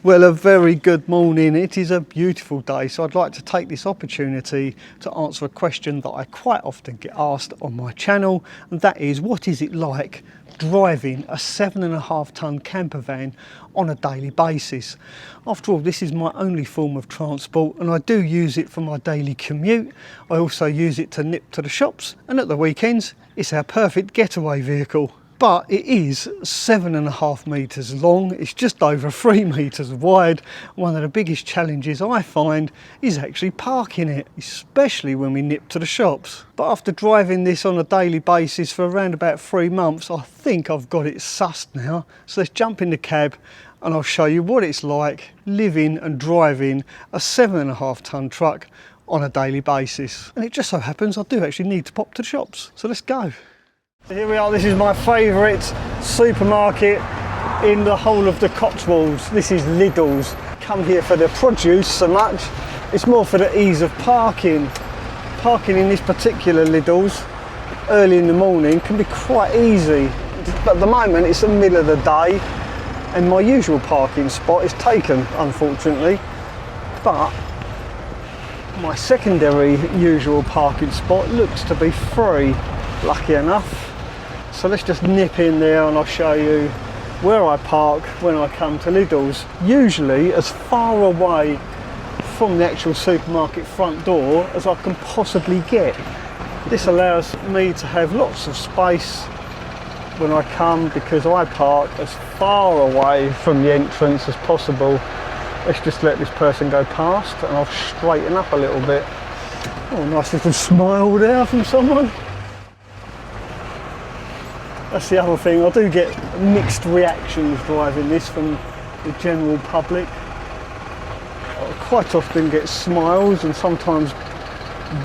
Well, a very good morning. It is a beautiful day, so I'd like to take this opportunity to answer a question that I quite often get asked on my channel, and that is, what is it like driving a 7.5 ton camper van on a daily basis? After all, this is my only form of transport and I do use it for my daily commute. I also use it to nip to the shops, and at the weekends it's our perfect getaway vehicle. But it is 7.5 metres long, it's just over 3 metres wide. One of the biggest challenges I find is actually parking it, especially when we nip to the shops. But after driving this on a daily basis for around about 3 months, I think I've got it sussed now. So let's jump in the cab and I'll show you what it's like living and driving a 7.5 ton truck on a daily basis. And it just so happens I do actually need to pop to the shops, so let's go. Here we are, this is my favourite supermarket in the whole of the Cotswolds. This is Lidl's. Come here for the produce so much, it's more for the ease of parking. Parking in this particular Lidl's early in the morning can be quite easy. But at the moment it's the middle of the day and my usual parking spot is taken, unfortunately. But my secondary usual parking spot looks to be free, lucky enough. So let's just nip in there and I'll show you where I park when I come to Lidl's. Usually as far away from the actual supermarket front door as I can possibly get. This allows me to have lots of space when I come because I park as far away from the entrance as possible. Let's just let this person go past and I'll straighten up a little bit. Oh, nice little smile there from someone. That's the other thing, I do get mixed reactions driving this from the general public. I quite often get smiles and sometimes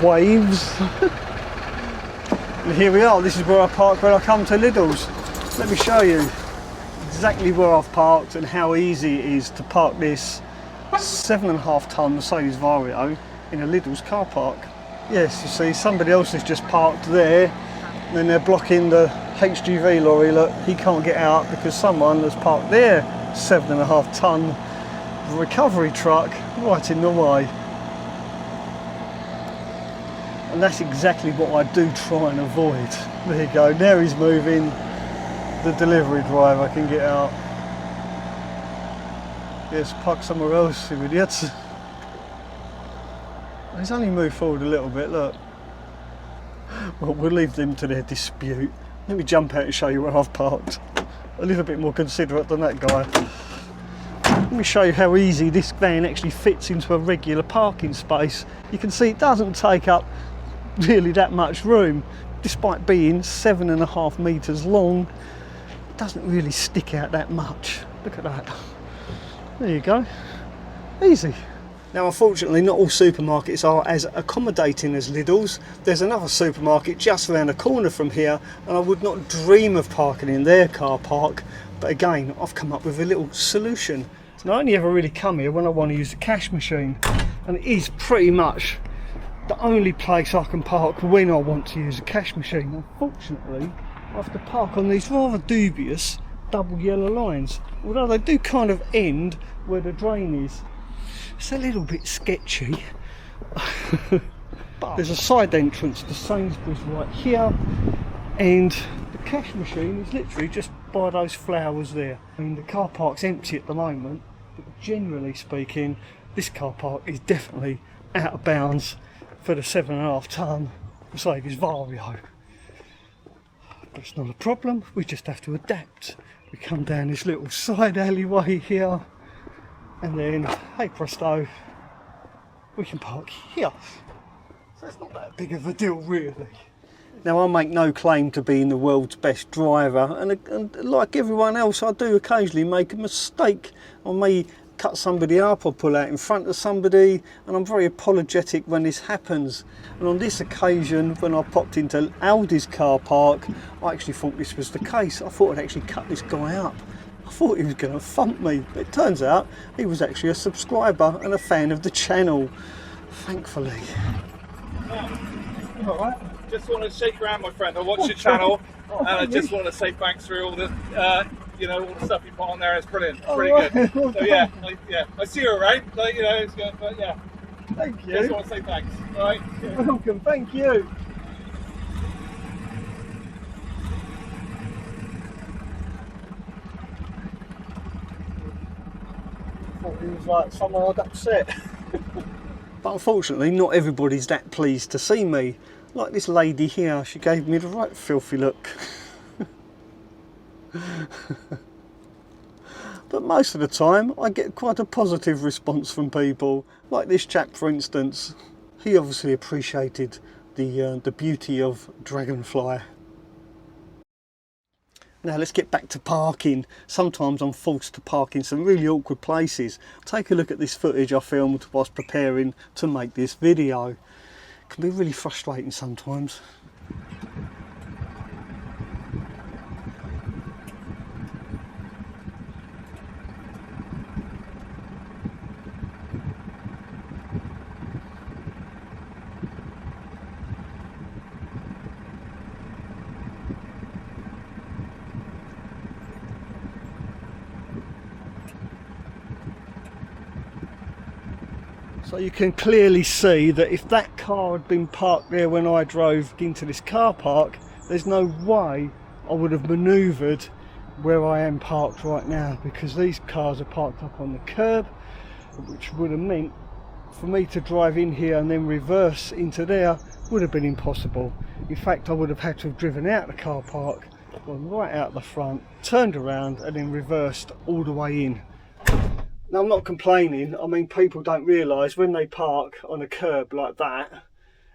waves. And here we are, this is where I park when I come to Lidl's. Let me show you exactly where I've parked and how easy it is to park this 7.5 ton Mercedes Vario in a Lidl's car park. Yes, you see, somebody else has just parked there and then they're blocking the HGV lorry. Look, he can't get out because someone has parked their 7.5 ton recovery truck right in the way. And that's exactly what I do try and avoid. There you go, now he's moving, the delivery driver can get out. Yes, park somewhere else, you idiots. He's only moved forward a little bit, look. Well, we'll leave them to their dispute. Let me jump out and show you where I've parked. A little bit more considerate than that guy. Let me show you how easy this van actually fits into a regular parking space. You can see it doesn't take up really that much room. Despite being 7.5 metres long, it doesn't really stick out that much. Look at that. There you go. Easy. Now, unfortunately, not all supermarkets are as accommodating as Lidl's. There's another supermarket just around the corner from here, and I would not dream of parking in their car park. But again, I've come up with a little solution. So I only ever really come here when I want to use the cash machine, and it is pretty much the only place I can park when I want to use a cash machine. Unfortunately, I have to park on these rather dubious double yellow lines, although they do kind of end where the drain is. It's a little bit sketchy. But there's a side entrance to Sainsbury's right here, and the cash machine is literally just by those flowers there. I mean, the car park's empty at the moment, but generally speaking, this car park is definitely out of bounds for the 7.5 ton Mercedes Vario. But it's not a problem, we just have to adapt. We come down this little side alleyway here, and then, hey presto, we can park here. So it's not that big of a deal really. Now, I make no claim to being the world's best driver, and like everyone else, I do occasionally make a mistake. I may cut somebody up or pull out in front of somebody, and I'm very apologetic when this happens. And on this occasion, when I popped into Aldi's car park, I actually thought this was the case. I thought I'd actually cut this guy up. I thought he was going to thump me, but it turns out he was actually a subscriber and a fan of the channel, thankfully. All right. Just want to shake your hand, my friend. I watch your channel, and I just want to say thanks for all the you know, all the stuff you put on there is brilliant. Oh, Pretty right. good. Well, So yeah, I see you around. So, you know, it's good. But yeah, thank you. just want to say thanks. All right. You're welcome. Thank you. Thought he was like someone I'd upset. But unfortunately, not everybody's that pleased to see me. Like this lady here, she gave me the right filthy look. But most of the time, I get quite a positive response from people. Like this chap, for instance. He obviously appreciated the beauty of Dragonfly. Now let's get back to parking. Sometimes I'm forced to park in some really awkward places. Take a look at this footage I filmed whilst preparing to make this video. It can be really frustrating sometimes. So you can clearly see that if that car had been parked there when I drove into this car park, there's no way I would have manoeuvred where I am parked right now, because these cars are parked up on the curb, which would have meant for me to drive in here and then reverse into there would have been impossible. In fact, I would have had to have driven out the car park, gone right out the front, turned around and then reversed all the way in. Now, I'm not complaining. I mean, people don't realise when they park on a curb like that,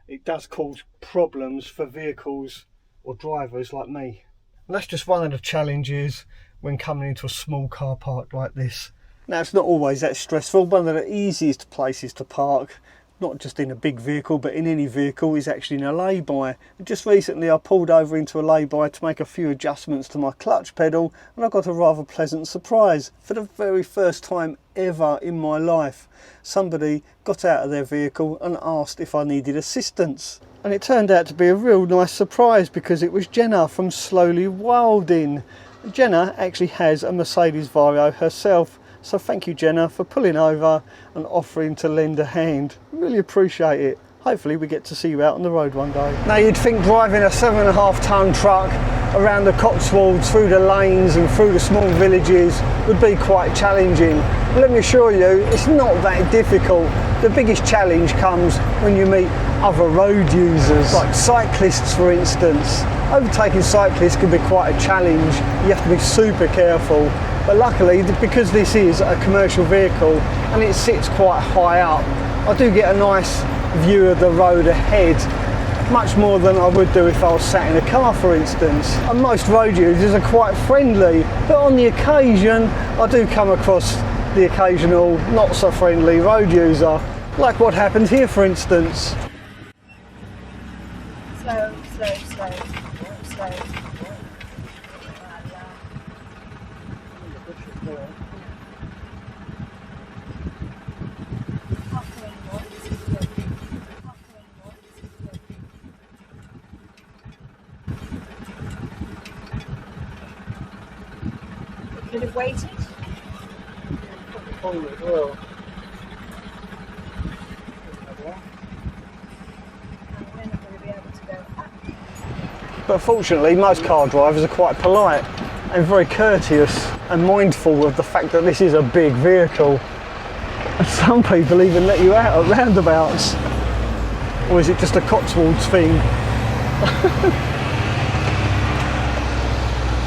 it does cause problems for vehicles or drivers like me. And that's just one of the challenges when coming into a small car park like this. Now, it's not always that stressful. One of the easiest places to park, not just in a big vehicle but in any vehicle, is actually in a lay-by. Just recently I pulled over into a lay-by to make a few adjustments to my clutch pedal, and I got a rather pleasant surprise. For the very first time ever in my life, somebody got out of their vehicle and asked if I needed assistance. And it turned out to be a real nice surprise, because it was Jenna from Slowly Wilding. Jenna actually has a Mercedes Vario herself. So thank you, Jenna, for pulling over and offering to lend a hand. Really appreciate it. Hopefully we get to see you out on the road one day. Now, you'd think driving a 7.5 tonne truck around the Cotswolds, through the lanes and through the small villages would be quite challenging. But let me assure you, it's not that difficult. The biggest challenge comes when you meet other road users, like cyclists for instance. Overtaking cyclists can be quite a challenge. You have to be super careful. But luckily, because this is a commercial vehicle and it sits quite high up, I do get a nice view of the road ahead, much more than I would do if I was sat in a car, for instance. And most road users are quite friendly, but on the occasion I do come across the occasional not so friendly road user, like what happened here, for instance. Slow, slow, slow, slow. Could have waited. Well. We're not going to be able to go up. But fortunately, most car drivers are quite polite and very courteous and mindful of the fact that this is a big vehicle. And some people even let you out at roundabouts. Or is it just a Cotswolds thing?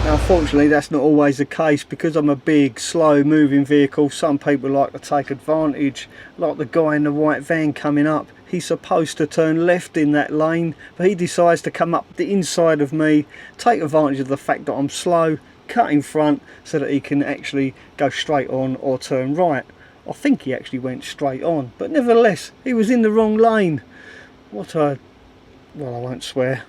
Now, unfortunately, that's not always the case. Because I'm a big, slow moving vehicle, some people like to take advantage. Like the guy in the white van coming up. He's supposed to turn left in that lane, but he decides to come up the inside of me, take advantage of the fact that I'm slow, cut in front so that he can actually go straight on or turn right. I think he actually went straight on, but nevertheless, he was in the wrong lane. What a... well, I won't swear.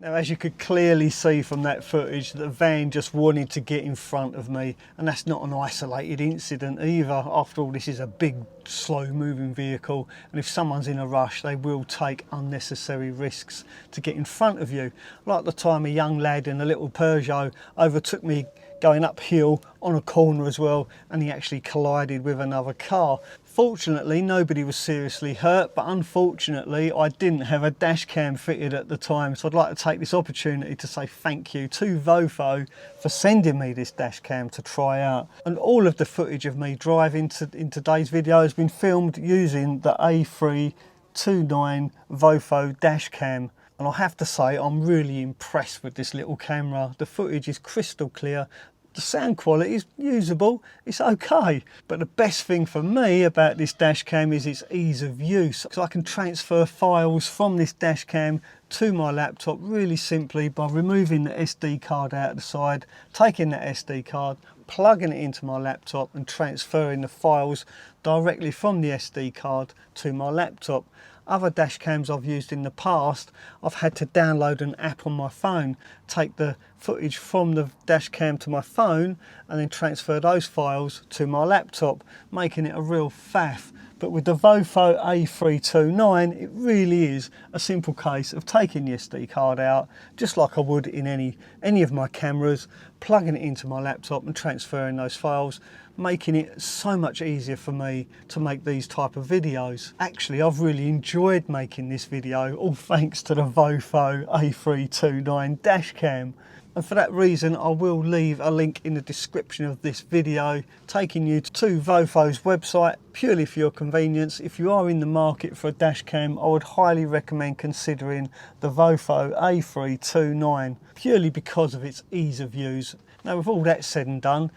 Now, as you could clearly see from that footage, the van just wanted to get in front of me, and that's not an isolated incident either. After all, this is a big, slow-moving vehicle, and if someone's in a rush, they will take unnecessary risks to get in front of you. Like the time a young lad in a little Peugeot overtook me going uphill on a corner as well, and he actually collided with another car. Fortunately, nobody was seriously hurt, but unfortunately, I didn't have a dash cam fitted at the time. So I'd like to take this opportunity to say thank you to VIOFO for sending me this dash cam to try out. And all of the footage of me driving in today's video has been filmed using the A329 VIOFO dash cam. And I have to say, I'm really impressed with this little camera. The footage is crystal clear. The sound quality is usable, it's okay. But the best thing for me about this dash cam is its ease of use. So I can transfer files from this dash cam to my laptop really simply by removing the SD card out of the side, taking that SD card, plugging it into my laptop and transferring the files directly from the SD card to my laptop. Other dash cams I've used in the past, I've had to download an app on my phone, take the footage from the dash cam to my phone and then transfer those files to my laptop, making it a real faff. But with the VIOFO A329, it really is a simple case of taking the SD card out, just like I would in any of my cameras, plugging it into my laptop and transferring those files, making it so much easier for me to make these type of videos. Actually, I've really enjoyed making this video, all thanks to the VIOFO A329 dash cam. And for that reason, I will leave a link in the description of this video taking you to VIOFO's website purely for your convenience. If you are in the market for a dash cam, I would highly recommend considering the VIOFO A329 purely because of its ease of use. Now, with all that said and done,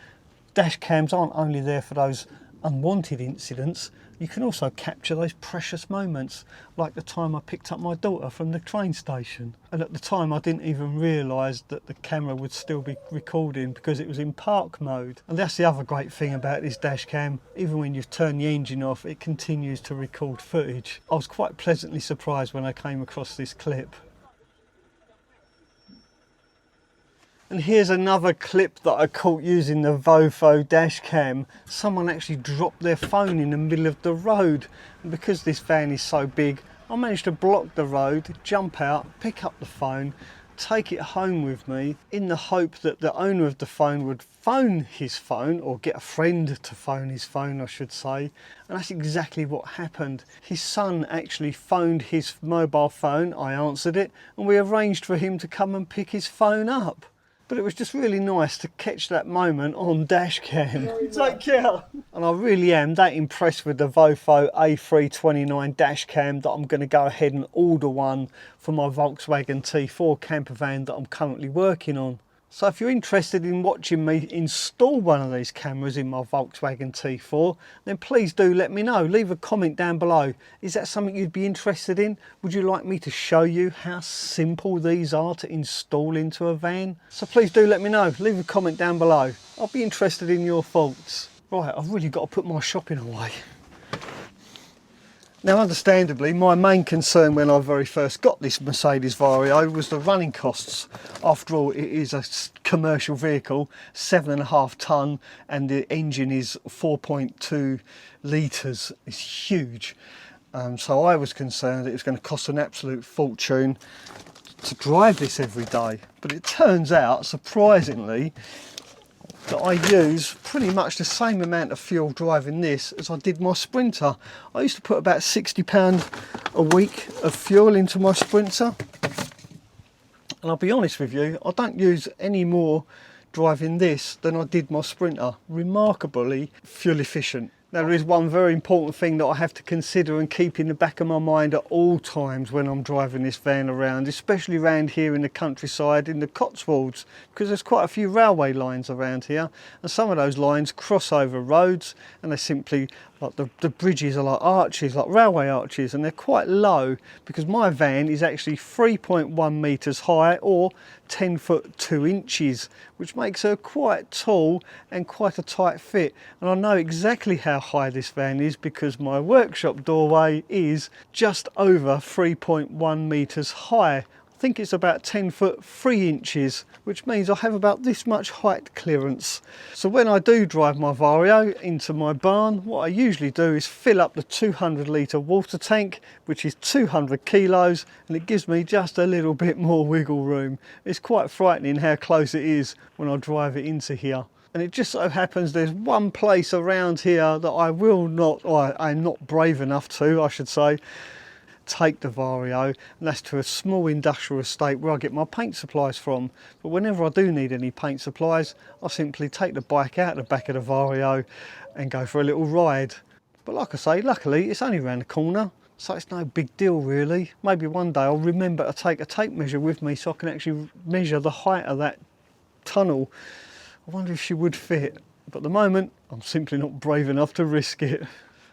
dash cams aren't only there for those unwanted incidents, you can also capture those precious moments, like the time I picked up my daughter from the train station. And at the time I didn't even realise that the camera would still be recording because it was in park mode. And that's the other great thing about this dash cam, even when you've turned the engine off, it continues to record footage. I was quite pleasantly surprised when I came across this clip. And here's another clip that I caught using the VIOFO dash cam. Someone actually dropped their phone in the middle of the road. And because this van is so big, I managed to block the road, jump out, pick up the phone, take it home with me in the hope that the owner of the phone would phone his phone, or get a friend to phone his phone, I should say. And that's exactly what happened. His son actually phoned his mobile phone, I answered it, and we arranged for him to come and pick his phone up. But it was just really nice to catch that moment on dash cam. Take care. And I really am that impressed with the VIOFO A329 dash cam that I'm going to go ahead and order one for my Volkswagen T4 camper van that I'm currently working on. So if you're interested in watching me install one of these cameras in my Volkswagen T4, then please do let me know. Leave a comment down below. Is that something you'd be interested in? Would you like me to show you how simple these are to install into a van? So please do let me know. Leave a comment down below. I'll be interested in your thoughts. Right, I've really got to put my shopping away. Now, understandably, my main concern when I very first got this Mercedes Vario was the running costs. After all, it is a commercial vehicle, 7.5 tonne, and the engine is 4.2 litres. It's huge. So I was concerned that it was going to cost an absolute fortune to drive this every day. But it turns out, surprisingly, that I use pretty much the same amount of fuel driving this as I did my Sprinter. I used to put about £60 a week of fuel into my Sprinter, and I'll be honest with you, I don't use any more driving this than I did my Sprinter. Remarkably fuel efficient. Now, there is one very important thing that I have to consider and keep in the back of my mind at all times when I'm driving this van around, especially around here in the countryside, in the Cotswolds, because there's quite a few railway lines around here, and some of those lines cross over roads, and they're simply like the bridges are like arches, like railway arches, and they're quite low because my van is actually 3.1 metres high, or 10 foot 2 inches, which makes her quite tall and quite a tight fit. And I know exactly how high this van is because my workshop doorway is just over 3.1 metres high. think it's about 10 foot 3 inches, which means I have about this much height clearance. So when I do drive my Vario into my barn, what I usually do is fill up the 200 litre water tank, which is 200 kilos, and it gives me just a little bit more wiggle room. It's quite frightening how close it is when I drive it into here. And it just so happens there's one place around here that I will not, or I'm not brave enough to, I should say, take the Vario, and that's to a small industrial estate where I get my paint supplies from. But whenever I do need any paint supplies, I simply take the bike out the back of the Vario and go for a little ride. But like I say, luckily it's only around the corner, so it's no big deal really. Maybe one day I'll remember to take a tape measure with me so I can actually measure the height of that tunnel. I wonder if she would fit, but at the moment I'm simply not brave enough to risk it.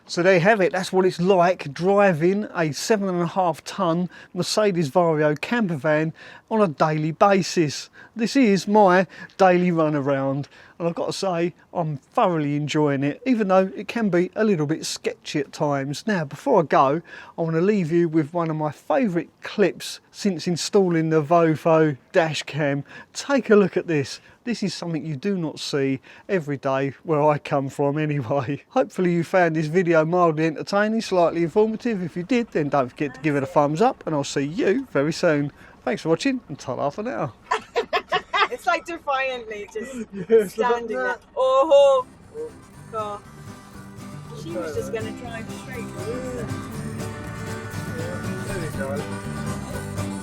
So there you have it, that's what it's like driving a 7.5 tonne Mercedes Vario camper van on a daily basis. This is my daily run around, and I've got to say I'm thoroughly enjoying it, even though it can be a little bit sketchy at times. Now before I go, I want to leave you with one of my favourite clips since installing the VIOFO dash cam. Take a look at this. This is something you do not see every day where I come from anyway. Hopefully you found this video mildly entertaining, slightly informative. If you did, then don't forget to give it a thumbs up, and I'll see you very soon. Thanks for watching, and ta-ra for now. It's like defiantly just standing there. Oh, God. She was just going to drive straight. There you go.